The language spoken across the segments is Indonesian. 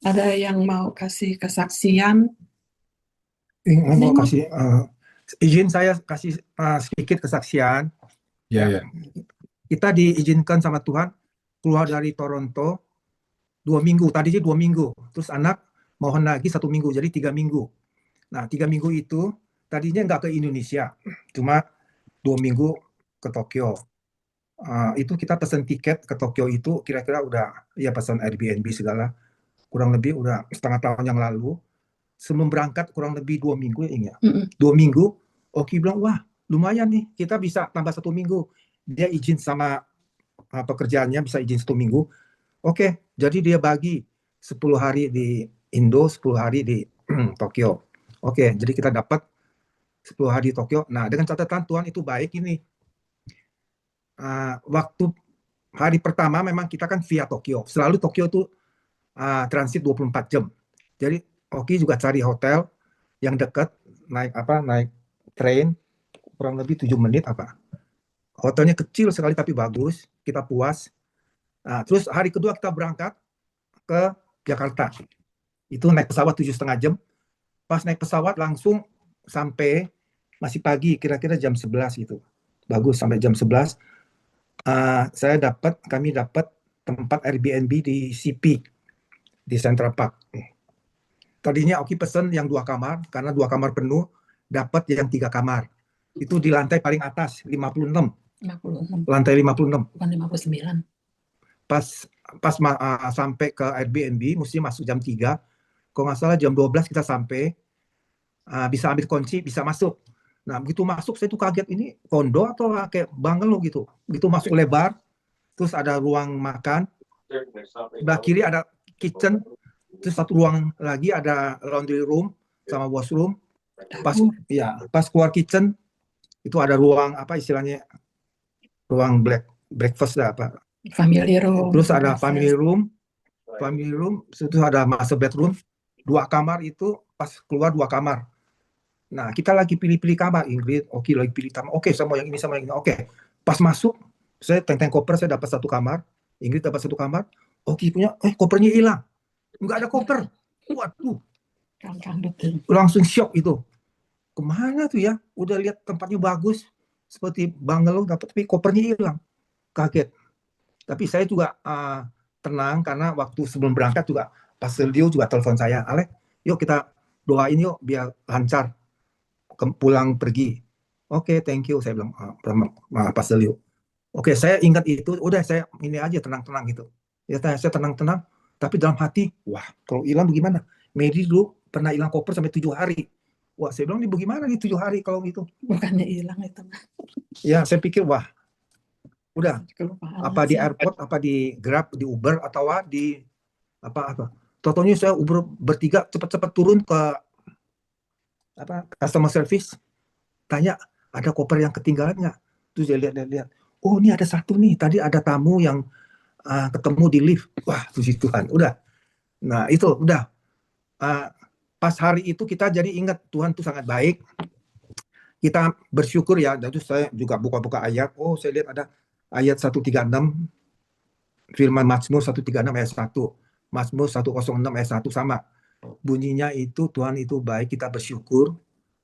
Ada yang mau kasih kesaksian? Mau Nemo. kasih izin saya kasih sedikit kesaksian Ya, ya. ya. Kita diizinkan sama Tuhan keluar dari Toronto 2 minggu. Tadinya 2 minggu, terus anak mohon lagi 1 minggu, jadi 3 minggu. Nah 3 minggu itu tadinya nggak ke Indonesia, cuma 2 minggu ke Tokyo. Itu kita pesan tiket ke Tokyo itu kira-kira udah ya pesan Airbnb segala kurang lebih udah setengah tahun yang lalu. Sebelum berangkat kurang lebih 2 minggu ya Inge. 2 minggu, Oki bilang wah lumayan nih kita bisa tambah 1 minggu. Dia izin sama pekerjaannya bisa izin 1 minggu. Oke, jadi dia bagi 10 hari di Indo, 10 hari di Tokyo. Oke, jadi kita dapat 10 hari di Tokyo. Nah, dengan catatan Tuhan itu baik ini. Waktu hari pertama memang kita kan via Tokyo. Selalu Tokyo itu transit 24 jam. Jadi Oki juga cari hotel yang dekat, naik train kurang lebih 7 menit apa. Hotelnya kecil sekali tapi bagus, kita puas. Terus hari kedua kita berangkat ke Jakarta. Itu naik pesawat 7,5 jam. Pas naik pesawat langsung sampai masih pagi, kira-kira jam 11 gitu. Bagus sampai jam 11. Kami dapat tempat Airbnb di CP, di Central Park. Tadinya Oki pesen yang 2 kamar, karena 2 kamar penuh, dapat yang 3 kamar. Itu di lantai paling atas, 56. 56, Lantai 56. bukan 59. Pas sampai ke Airbnb, mesti masuk jam 3. Kalau nggak salah jam 12 kita sampai, bisa ambil kunci, bisa masuk. Nah, begitu masuk, saya tuh kaget, ini kondo atau kayak bungalow gitu. Begitu masuk lebar, terus ada ruang makan, sebelah kiri ada kitchen, terus satu ruang lagi ada laundry room sama washroom. Pas keluar kitchen, itu ada ruang apa istilahnya, ruang breakfast lah apa. Family room. Terus ada family room, itu ada master bedroom, 2 kamar itu pas keluar 2 kamar. Nah kita lagi pilih-pilih kamar, Ingrid, Oki lagi pilih kamar. Oke, sama yang ini sama yang ini. Oke, pas masuk saya tenteng koper, saya dapat 1 kamar, Ingrid dapat 1 kamar. Oki punya, kopernya hilang, nggak ada koper. Waduh, langsung shock itu. Kemana tuh ya? Udah lihat tempatnya bagus, seperti bungalow, tapi kopernya hilang. Kaget. Tapi saya juga tenang karena waktu sebelum berangkat juga Pastor Liu juga telepon saya, Alek, yuk kita doain yuk biar lancar pulang pergi. Oke, thank you, saya bilang Pastor Liu. Oke, saya ingat itu, udah saya ini aja tenang-tenang gitu. Ya saya tenang-tenang, tapi dalam hati, wah kalau hilang bagaimana? Mary dulu pernah hilang koper sampai 7 hari. Wah, saya bilang ini bagaimana nih 7 hari kalau gitu? Bukannya hilang itu. Ya, saya pikir wah, udah Kelupaan apa di airport, apa di Grab, di Uber atau di apa. Totonya saya Uber bertiga cepat-cepat turun ke customer service, tanya ada koper yang ketinggalan nggak? Terus saya lihat, oh ini ada satu nih, tadi ada tamu yang ketemu di lift. Wah, puji Tuhan, udah. Nah itu udah. Pas hari itu kita jadi ingat Tuhan tuh sangat baik. Kita bersyukur ya. Dan itu saya juga buka-buka ayat. Oh, saya lihat ada ayat 136, firman Mazmur 136 ayat 1. Mazmur 106 ayat 1 sama. Bunyinya itu Tuhan itu baik, kita bersyukur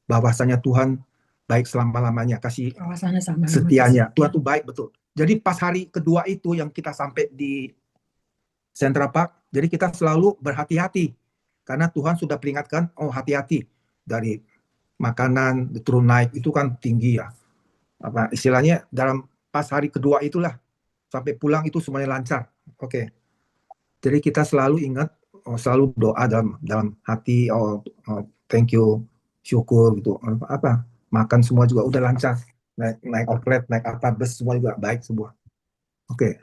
bahwasanya Tuhan baik selama-lamanya, kasih setianya. Tuhan itu baik betul. Jadi pas hari kedua itu yang kita sampai di Central Park, jadi kita selalu berhati-hati karena Tuhan sudah peringatkan, oh hati-hati dari makanan turun naik itu kan tinggi ya. Apa istilahnya dalam pas hari kedua itulah sampai pulang itu semuanya lancar. Oke. Jadi kita selalu ingat, selalu doa dalam hati, thank you, syukur gitu. Apa makan semua juga udah lancar, naik outlet, naik apa bus semua juga baik semua. Oke.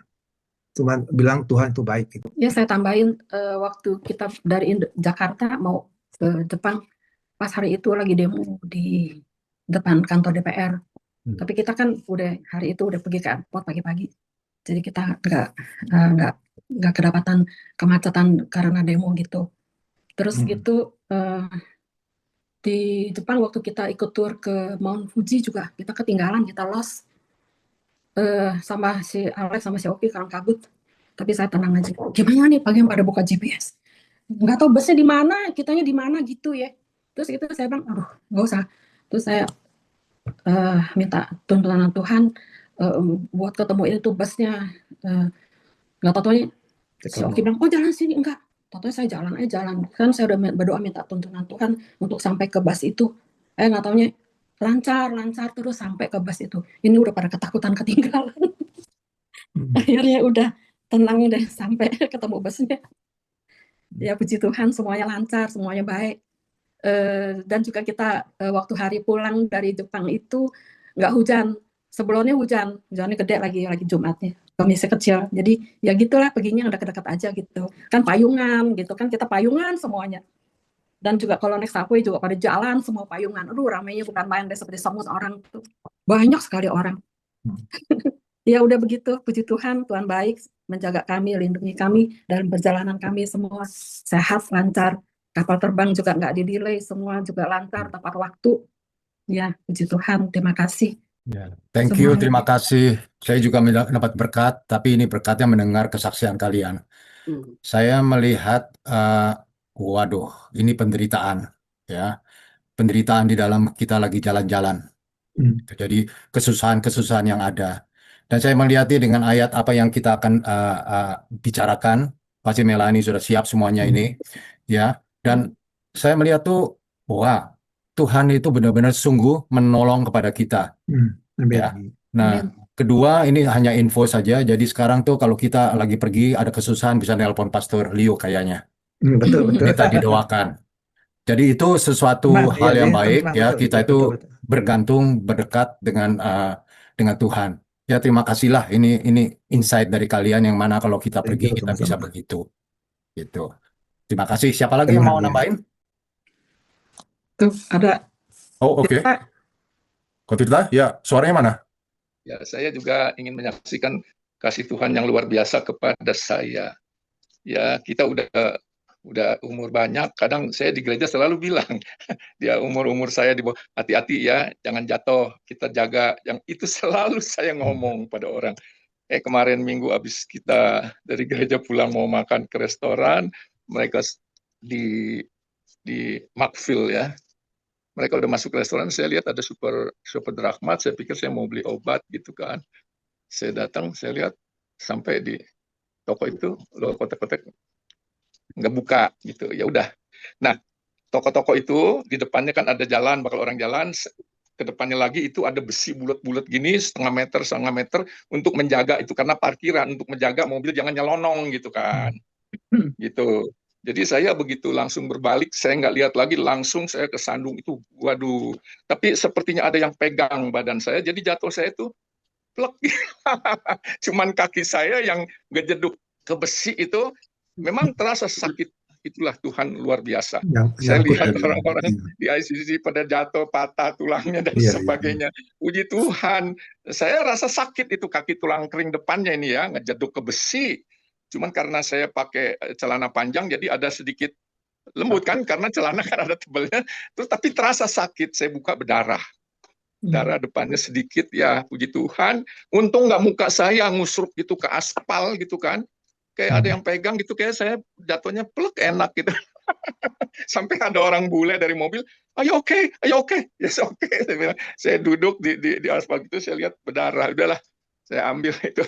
Cuman bilang Tuhan itu baik gitu. Ya saya tambahin, waktu kita dari Jakarta mau ke Jepang, pas hari itu lagi demo di depan kantor DPR. Tapi kita kan hari itu udah pergi ke airport pagi-pagi, jadi kita nggak kedapatan kemacetan karena demo gitu. Terus gitu di Jepang waktu kita ikut tour ke Mount Fuji juga kita ketinggalan, kita lost, sama si Alex sama si Oki karena kabut. Tapi saya tenang aja, gimana nih pagi pada buka GPS, nggak tahu busnya di mana, kitanya di mana gitu ya. Terus itu saya bilang, aduh nggak usah. Terus saya minta tuntunan Tuhan, buat ketemu itu busnya. Eh, nggak tahu si Oki bilang, oh jalan sini, enggak. Tahu saya jalan aja jalan. Kan saya udah berdoa minta tuntunan Tuhan untuk sampai ke bus itu. Nggak taunya lancar terus sampai ke bus itu. Ini udah pada ketakutan ketinggalan. Akhirnya udah tenang deh sampai ketemu busnya. Ya puji Tuhan semuanya lancar, semuanya baik. Dan juga kita waktu hari pulang dari Jepang itu nggak hujan. Sebelumnya hujannya gede lagi Jumatnya. Komisi kecil. Jadi ya gitulah perginya udah dekat-dekat aja gitu. Kan payungan gitu kan, kita payungan semuanya. Dan juga kalau naik subway juga pada jalan semua payungan. Aduh ramainya bukan main deh, seperti semut orang tuh. Banyak sekali orang. Ya udah begitu, puji Tuhan, Tuhan baik menjaga kami, lindungi kami dalam perjalanan kami semua sehat, lancar. Kapal terbang juga nggak di-delay, semua juga lancar, tepat waktu. Ya, puji Tuhan, terima kasih Ya, thank you, semuanya. terima kasih. Saya juga mendapat berkat, tapi ini berkatnya mendengar kesaksian kalian. Saya melihat, waduh, ini penderitaan, ya, penderitaan di dalam kita lagi jalan-jalan. Jadi kesusahan-kesusahan yang ada. Dan saya melihatnya dengan ayat apa yang kita akan bicarakan. Pasti Melani sudah siap semuanya ini, ya. Dan saya melihat tuh, wah, Tuhan itu benar-benar sungguh menolong kepada kita. Ya. Nah, kedua ini hanya info saja. Jadi sekarang tuh kalau kita lagi pergi ada kesusahan bisa nelpon Pastor Leo kayaknya. Betul. Minta didoakan. Jadi itu sesuatu hal yang baik ya. Kita itu bergantung berdekat dengan Tuhan. Ya terima kasihlah ini insight dari kalian yang mana kalau kita pergi kita bisa begitu. Gitu. Terima kasih. Siapa lagi yang mau nambahin? Tuh, ada. Oh, oke. Kau Tirta, ya suaranya mana? Ya, saya juga ingin menyaksikan kasih Tuhan yang luar biasa kepada saya. Ya, kita udah umur banyak, kadang saya di gereja selalu bilang, dia umur saya di bawah, hati-hati ya, jangan jatuh, kita jaga. Yang itu selalu saya ngomong pada orang. Kemarin minggu habis kita dari gereja pulang mau makan ke restoran, mereka di Markville ya, mereka udah masuk restoran, saya lihat ada super Drachmat, saya pikir saya mau beli obat gitu kan. Saya datang, saya lihat sampai di toko itu loh kotak-kotak nggak buka gitu. Ya udah. Nah, toko-toko itu di depannya kan ada jalan, bakal orang jalan, ke depannya lagi itu ada besi bulat-bulat gini setengah meter untuk menjaga itu karena parkiran untuk menjaga mobil jangan nyelonong gitu kan. Gitu. Jadi saya begitu langsung berbalik, saya nggak lihat lagi, langsung saya kesandung itu, waduh. Tapi sepertinya ada yang pegang badan saya, jadi jatuh saya itu plek. Cuman kaki saya yang ngejeduk ke besi itu, memang terasa sakit. Itulah Tuhan luar biasa. Saya lihat orang-orang di ICC pada jatuh, patah tulangnya dan sebagainya. Puji Tuhan, saya rasa sakit itu kaki tulang kering depannya ini ya, ngejeduk ke besi. Cuman karena saya pakai celana panjang jadi ada sedikit lembut kan karena celana kan ada tebelnya, terus tapi terasa sakit, saya buka berdarah. Darah depannya sedikit ya, puji Tuhan. Untung nggak muka saya ngusruk gitu ke aspal gitu kan. Kayak ada yang pegang gitu, kayak saya jatuhnya plek enak gitu. Sampai ada orang bule dari mobil, ayo oke, yes oke. Saya duduk di aspal gitu, saya lihat berdarah, udahlah. Saya ambil itu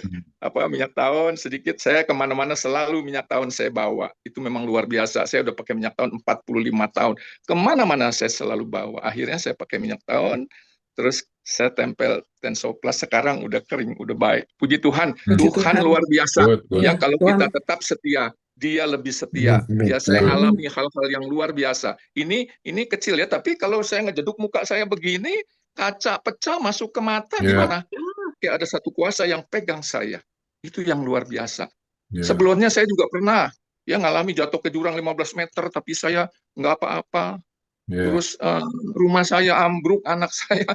minyak tahun sedikit, saya kemana-mana selalu minyak tahun saya bawa. Itu memang luar biasa, saya udah pakai minyak tahun 45 tahun. Kemana-mana saya selalu bawa. Akhirnya saya pakai minyak tahun, terus saya tempel Tensoplas, sekarang udah kering, udah baik. Puji Tuhan, Tuhan luar biasa. Ya kalau kita tetap setia, dia lebih setia. Ya saya alami hal-hal yang luar biasa. Ini kecil ya, tapi kalau saya ngejeduk muka saya begini, kaca pecah masuk ke mata gimana? Kayak ada satu kuasa yang pegang saya. Itu yang luar biasa. Sebelumnya saya juga pernah ya ngalami jatuh ke jurang 15 meter, tapi saya nggak apa-apa. Terus rumah saya ambruk, anak saya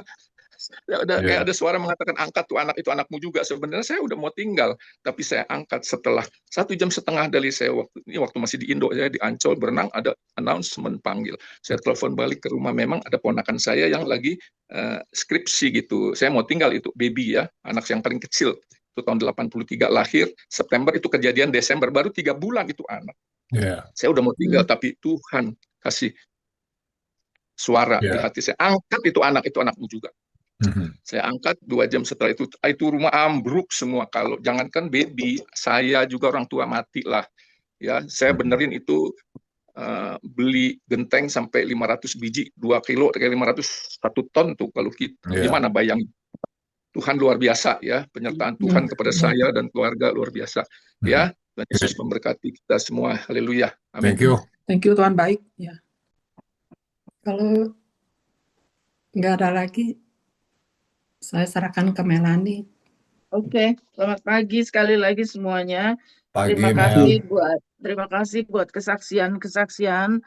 kayak ada suara mengatakan angkat tuh anak itu anakmu juga. Sebenarnya saya udah mau tinggal, tapi saya angkat setelah 1,5 jam dari saya waktu masih di Indo, saya di Ancol berenang, ada announcement panggil. Saya telepon balik ke rumah, memang ada ponakan saya yang lagi skripsi gitu. Saya mau tinggal itu baby ya, anak yang paling kecil. Itu tahun 83 lahir, September itu kejadian Desember, baru 3 bulan itu anak. Ya, Saya udah mau tinggal, tapi Tuhan kasih suara di ya. hati saya. Angkat itu anakmu juga. Mhm. Saya angkat 2 jam setelah itu rumah ambruk semua. Kalau jangankan baby, saya juga orang tua mati lah. Ya, saya benerin itu beli genteng sampai 500 biji, 2 kilo kayak 500, 1 ton tuh kalau kita. Ya. Gimana bayangin? Tuhan luar biasa ya, penyertaan Tuhan kepada saya dan keluarga luar biasa. Ya, Tuhan Yesus memberkati kita semua. Haleluya. Amin. Thank you. Thank you, Tuhan baik. Ya. Kalau nggak ada lagi, saya serahkan ke Melani. Oke, selamat pagi sekali lagi semuanya. Pagi, Terima Mel. kasih buat kesaksian-kesaksian